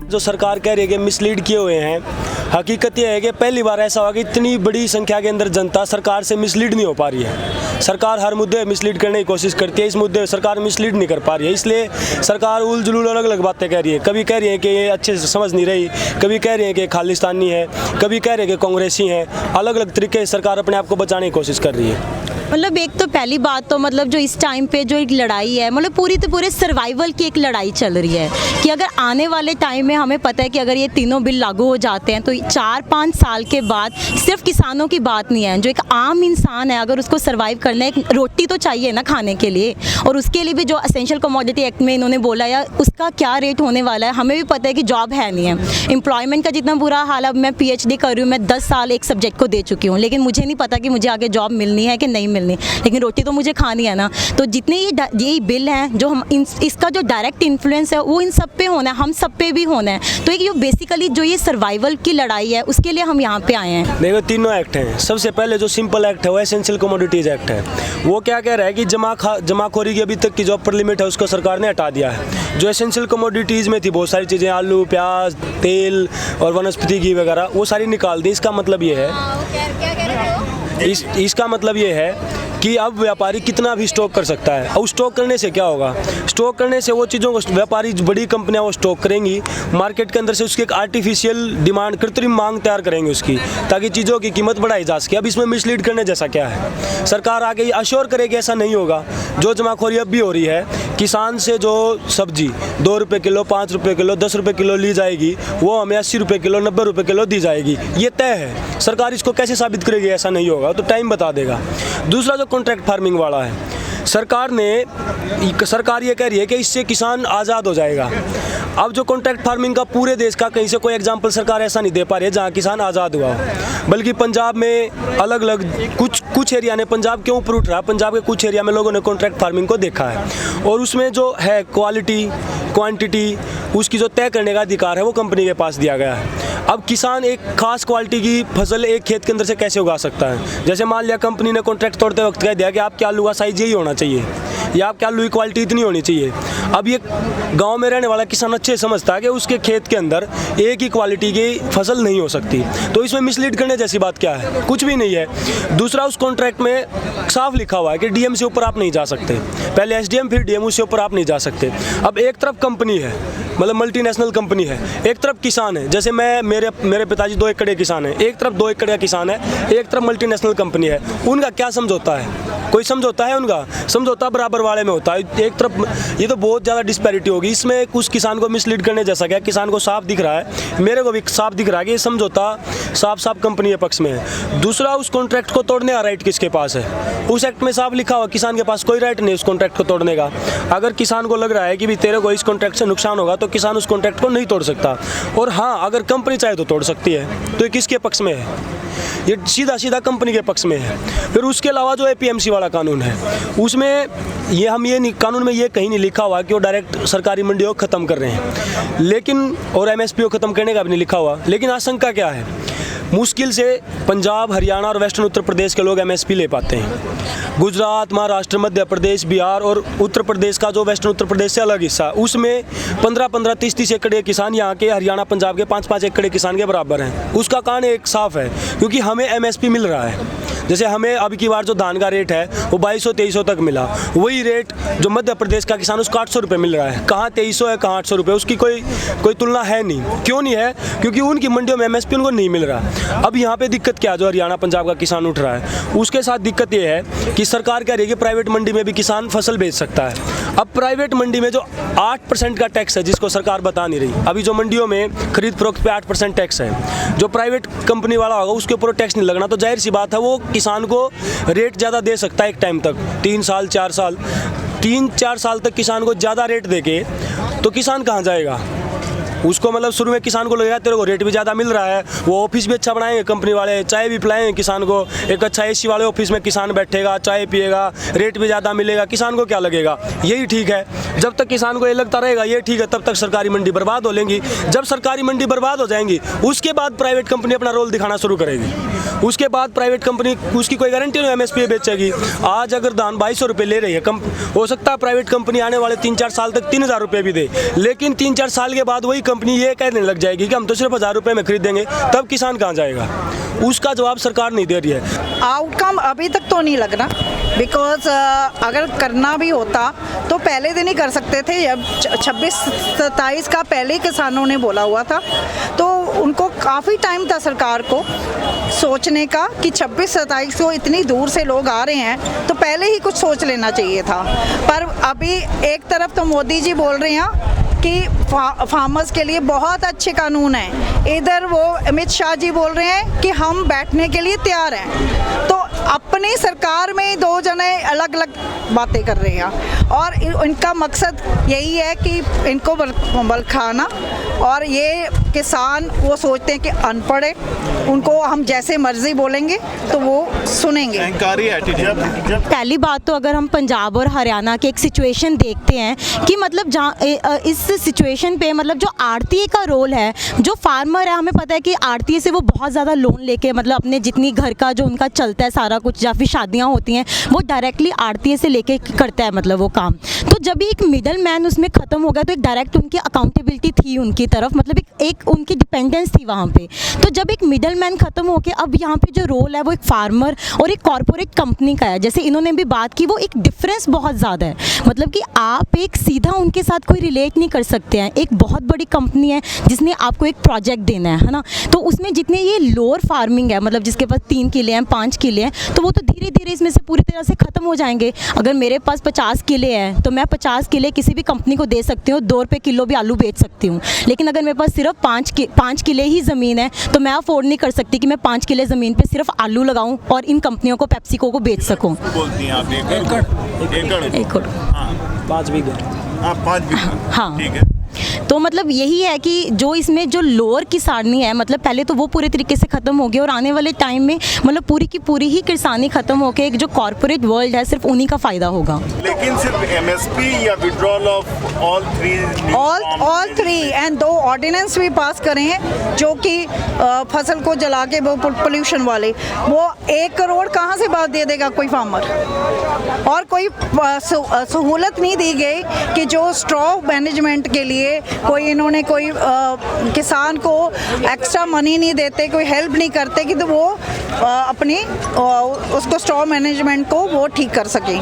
जो सरकार कह रही है कि मिसलीड किए हुए हैं, हकीकत यह है कि पहली बार ऐसा हुआ कि इतनी बड़ी संख्या के अंदर जनता सरकार से मिसलीड नहीं हो पा रही है। सरकार हर मुद्दे मिसलीड करने की कोशिश करती है, इस मुद्दे सरकार मिसलीड नहीं कर पा रही है, इसलिए सरकार उल जुलूल अलग अलग बातें कह रही है। कभी कह रही है कि ये अच्छे से समझ नहीं रही, कभी कह रही है कि खालिस्तानी है, कभी कह रहे हैं कि कांग्रेसी हैं। अलग अलग तरीके से सरकार अपने आप को बचाने की कोशिश कर रही है। मतलब एक तो पहली बात तो मतलब जो इस टाइम पे जो एक लड़ाई है, मतलब पूरे सर्वाइवल की एक लड़ाई चल रही है कि अगर आने वाले टाइम में हमें पता है कि अगर ये तीनों बिल लागू हो जाते हैं तो 4-5 साल के बाद सिर्फ किसानों की बात नहीं है, जो एक आम इंसान है अगर उसको सर्वाइव करना है, एक रोटी तो चाहिए ना खाने के लिए, और उसके लिए भी जो एसेंशियल कमोडिटी एक्ट में इन्होंने बोला या उसका क्या रेट होने वाला है, हमें भी पता है कि जॉब है नहीं है। एम्प्लॉयमेंट का जितना बुरा हाल, अब मैं PhD कर रही हूँ, मैं 10 साल एक सब्जेक्ट को दे चुकी हूँ, लेकिन मुझे नहीं पता कि मुझे आगे जॉब मिलनी है कि नहीं मिलनी, लेकिन रोटी तो मुझे खानी है ना। तो जितने ये बिल हैं जो हम इसका जो डायरेक्ट इन्फ्लुएंस है वो इन सब पे होना है, हम सब पे भी होना है। तो एक बेसिकली जो ये सर्वाइवल की लड़ाई है उसके लिए हम यहाँ पे आए हैं। देखो तीनों एक्ट हैं। सबसे पहले जो सिंपल एक्ट है वो एसेंशियल कमोडिटीज एक्ट है। वो क्या कह रहा है कि जमाखोरी की अभी तक की जो अपर लिमिट है उसको सरकार ने हटा दिया है। जो एसेंशियल कमोडिटीज़ में थी बहुत सारी चीज़ें, आलू, प्याज, तेल और वनस्पति घी वगैरह, वो सारी निकाल दी। इसका मतलब ये है इसका मतलब ये है कि अब व्यापारी कितना भी स्टॉक कर सकता है। और स्टॉक करने से क्या होगा? स्टॉक करने से वो चीज़ों को व्यापारी, बड़ी कंपनियां वो स्टॉक करेंगी, मार्केट के अंदर से उसकी एक आर्टिफिशियल डिमांड, कृत्रिम मांग तैयार करेंगे उसकी, ताकि चीज़ों की कीमत बढ़ाई जा सके। अब इसमें मिसलीड करने जैसा क्या है? सरकार आगे अश्योर करेगी ऐसा नहीं होगा। जो जमाखोरी अब भी हो रही है, किसान से जो सब्जी 2 रुपये किलो, 5 रुपये किलो, 10 रुपये किलो ली जाएगी, वो हमें 80 रुपये किलो, 90 रुपये किलो दी जाएगी, ये तय है। सरकार इसको कैसे साबित करेगी ऐसा नहीं होगा, तो टाइम बता देगा। दूसरा जो कॉन्ट्रैक्ट फार्मिंग वाला है, सरकार ये कह रही है कि इससे किसान आज़ाद हो जाएगा। अब जो कॉन्ट्रैक्ट फार्मिंग का पूरे देश का कहीं से कोई एग्जांपल सरकार ऐसा नहीं दे पा रही है जहाँ किसान आज़ाद हुआ हो, बल्कि पंजाब में अलग अलग कुछ एरिया ने, पंजाब के ऊपर उठ रहा है, पंजाब के कुछ एरिया में लोगों ने कॉन्ट्रैक्ट फार्मिंग को देखा है, और उसमें जो है क्वालिटी, क्वांटिटी, उसकी जो तय करने का अधिकार है वो कंपनी के पास दिया गया है। अब किसान एक खास क्वालिटी की फसल एक खेत के अंदर से कैसे उगा सकता है? जैसे मान लिया कंपनी ने कॉन्ट्रैक्ट तोड़ते वक्त कह दिया कि आपके आलू का साइज यही होना चाहिए या आपके आलू की क्वालिटी इतनी होनी चाहिए। अब ये गांव में रहने वाला किसान अच्छे समझता है कि उसके खेत के अंदर एक ही क्वालिटी की फसल नहीं हो सकती, तो इसमें मिसलीड करने जैसी बात क्या है? कुछ भी नहीं है। दूसरा, उस कॉन्ट्रैक्ट में साफ लिखा हुआ है कि डीएम से ऊपर आप नहीं जा सकते, पहले एसडीएम फिर डीएम, उससे ऊपर आप नहीं जा सकते। अब एक तरफ कंपनी है, मतलब मल्टीनेशनल कंपनी है, एक तरफ किसान है, जैसे मेरे पिताजी 2 एकड़ के किसान हैं, एक तरफ 2 एकड़ का किसान है, एक तरफ मल्टीनेशनल कंपनी है। उनका क्या समझौता है? कोई समझौता है? उनका समझौता बराबर वाले में होता है। एक तरफ ये तो बहुत ज़्यादा डिस्पैरिटी होगी इसमें। कुछ किसान को मिसलीड करने जैसा क्या? किसान को साफ दिख रहा है, मेरे को भी साफ दिख रहा है कि ये समझौता साफ कंपनी के पक्ष में है। दूसरा, उस कॉन्ट्रैक्ट को तोड़ने का राइट किसके पास है? उस एक्ट में साफ लिखा हुआ किसान के पास कोई राइट नहीं उस कॉन्ट्रैक्ट को तोड़ने का। अगर किसान को लग रहा है कि भी तेरे को इस कॉन्ट्रैक्ट से नुकसान होगा, तो किसान उस कॉन्ट्रैक्ट को नहीं तोड़ सकता। और हाँ, अगर कंपनी चाहे तो तोड़ सकती है। तो ये किसके पक्ष में है? ये सीधा कंपनी के पक्ष में है। फिर उसके अलावा जो APMC वाला कानून है, उसमें ये कानून में ये कहीं नहीं लिखा हुआ कि वो डायरेक्ट सरकारी मंडियों को ख़त्म कर रहे हैं, लेकिन और MSP को ख़त्म करने का भी नहीं लिखा हुआ। लेकिन आशंका क्या है? मुश्किल से पंजाब, हरियाणा और वेस्टर्न उत्तर प्रदेश के लोग MSP ले पाते हैं। गुजरात, महाराष्ट्र, मध्य प्रदेश, बिहार और उत्तर प्रदेश का जो वेस्टर्न उत्तर प्रदेश से अलग हिस्सा, उसमें 15-15, 30-30 एकड़ के किसान यहाँ के हरियाणा, पंजाब के 5-5 एकड़ के किसान के बराबर हैं। उसका कारण एक साफ है, क्योंकि हमें MSP मिल रहा है। जैसे हमें अब की बार जो धान का रेट है वो 2200-2300 तक मिला, वही रेट जो मध्य प्रदेश का किसान उसका 800 रुपये मिल रहा है। कहाँ 2300 है, कहाँ 800 रुपये, उसकी कोई तुलना है नहीं। क्यों नहीं है? क्योंकि उनकी मंडियों में MSP उनको नहीं मिल रहा। अब यहाँ पे दिक्कत क्या है? जो हरियाणा, पंजाब का किसान उठ रहा है, उसके साथ दिक्कत ये है कि सरकार कह रही है कि प्राइवेट मंडी में भी किसान फसल बेच सकता है। अब प्राइवेट मंडी में जो 8% का टैक्स है, जिसको सरकार बता नहीं रही, अभी जो मंडियों में खरीद फरोख्त पे 8% टैक्स है, जो प्राइवेट कंपनी वाला होगा उसके ऊपर टैक्स नहीं लगना, तो जाहिर सी बात है वो किसान को रेट ज़्यादा दे सकता है एक टाइम तक, 3 साल 4 साल, 3-4 साल तक किसान को ज़्यादा रेट देके, तो किसान कहाँ जाएगा? उसको मतलब शुरू में किसान को लगेगा तेरे को रेट भी ज़्यादा मिल रहा है, वो ऑफिस भी अच्छा बनाएंगे कंपनी वाले, चाय भी पिलाएंगे किसान को, एक अच्छा AC वाले ऑफिस में किसान बैठेगा, चाय पिएगा, रेट भी ज़्यादा मिलेगा, किसान को क्या लगेगा? यही ठीक है। जब तक किसान को ये लगता रहेगा ये ठीक है, तब तक सरकारी मंडी बर्बाद हो लेंगी। जब सरकारी मंडी बर्बाद हो जाएंगी, उसके बाद प्राइवेट कंपनी अपना रोल दिखाना शुरू करेगी। उसके बाद प्राइवेट कंपनी, उसकी कोई गारंटी नहीं MSP बेचेगी। आज अगर धान 2200 रुपये ले रही है, हो सकता है प्राइवेट कंपनी आने वाले 3-4 साल तक 3000 रुपये भी दे, लेकिन 3-4 साल के बाद वही कंपनी ये कहने लग जाएगी कि हम तो सिर्फ 1000 रुपये में खरीदेंगे, तब किसान कहाँ जाएगा? उसका जवाब सरकार नहीं दे रही है। आउटकम अभी तक तो नहीं लग रहा, बिकॉज अगर करना भी होता तो पहले दिन ही कर सकते थे। जब 26-27 का पहले ही किसानों ने बोला हुआ था, तो उनको काफ़ी टाइम था सरकार को सोचने का कि 26-27 को इतनी दूर से लोग आ रहे हैं, तो पहले ही कुछ सोच लेना चाहिए था। पर अभी एक तरफ तो मोदी जी बोल रहे हैं कि फार्मर्स के लिए बहुत अच्छे कानून हैं, इधर वो अमित शाह जी बोल रहे हैं कि हम बैठने के लिए तैयार हैं। तो अपनी सरकार में ही दो जने अलग अलग बातें कर रहे हैं और इनका मकसद यही है कि इनको बलखाना। और ये किसान वो सोचते हैं कि अनपढ़ है, उनको हम जैसे मर्जी बोलेंगे तो वो सुनेंगे। पहली बात तो अगर हम पंजाब और हरियाणा के एक सिचुएशन देखते हैं कि मतलब जहाँ इस सिचुएशन पे मतलब जो आड़ती का रोल है, जो फार्मर है, हमें पता है कि आड़ती से वो बहुत ज़्यादा लोन लेके मतलब अपने जितनी घर का जो उनका चलता है सारा कुछ, या फिर शादियाँ होती हैं, वो डायरेक्टली आड़ती से लेके करता है मतलब वो काम। तो जब एक मिडल मैन उसमें ख़त्म हो गया तो एक डायरेक्ट उनकी अकाउंटेबिलिटी थी उनकी तरफ, मतलब एक उनकी डिपेंडेंस थी वहाँ पे। तो जब एक मिडल मैन ख़त्म हो के अब यहाँ पे जो रोल है वो एक फार्मर और एक कॉरपोरेट कंपनी का है। जैसे इन्होंने भी बात की, वो एक डिफरेंस बहुत ज़्यादा है, मतलब कि आप एक सीधा उनके साथ कोई रिलेट नहीं कर सकते हैं। एक बहुत बड़ी कंपनी है जिसने आपको एक प्रोजेक्ट देना है ना, तो उसमें जितने ये लोअर फार्मिंग है, मतलब जिसके पास 3 किले हैं, 5 किले हैं, तो वो तो धीरे धीरे इसमें से पूरी तरह से ख़त्म हो जाएंगे। अगर मेरे पास 50 किले हैं तो मैं 50 किले किसी भी कंपनी को दे सकती हूँ, 2 रुपये किलो भी आलू बेच सकती हूँ। लेकिन अगर मेरे पास सिर्फ 5 किले ही ज़मीन है तो मैं अफोर्ड नहीं कर सकती कि मैं 5 किले ज़मीन पे सिर्फ आलू लगाऊं और इन कंपनियों को, पेप्सिको को बेच सकूं। बोलती हैं आप एकड़? हाँ, 5 बीघा। हाँ, 5 बीघा। हाँ, ठीक है। तो मतलब यही है कि जो इसमें जो लोअर किसानी है, मतलब पहले तो वो पूरे तरीके से ख़त्म हो गई और आने वाले टाइम में मतलब पूरी की पूरी ही किसानी ख़त्म होकर एक जो कॉर्पोरेट वर्ल्ड है सिर्फ उन्हीं का फ़ायदा होगा। लेकिन सिर्फ MSP या withdrawal of all three and 2 ordinance भी पास करे हैं जो कि फसल को जला के वो पोल्यूशन वाले, वो 1 करोड़ कहाँ से बात दे देगा कोई फार्मर। और कोई सहूलत नहीं दी गई कि जो स्ट्रॉ मैनेजमेंट के लिए कोई इन्होंने कोई किसान को एक्स्ट्रा मनी नहीं देते, कोई हेल्प नहीं करते कि तो वो अपनी उसको स्ट्रॉ मैनेजमेंट को वो ठीक कर सके।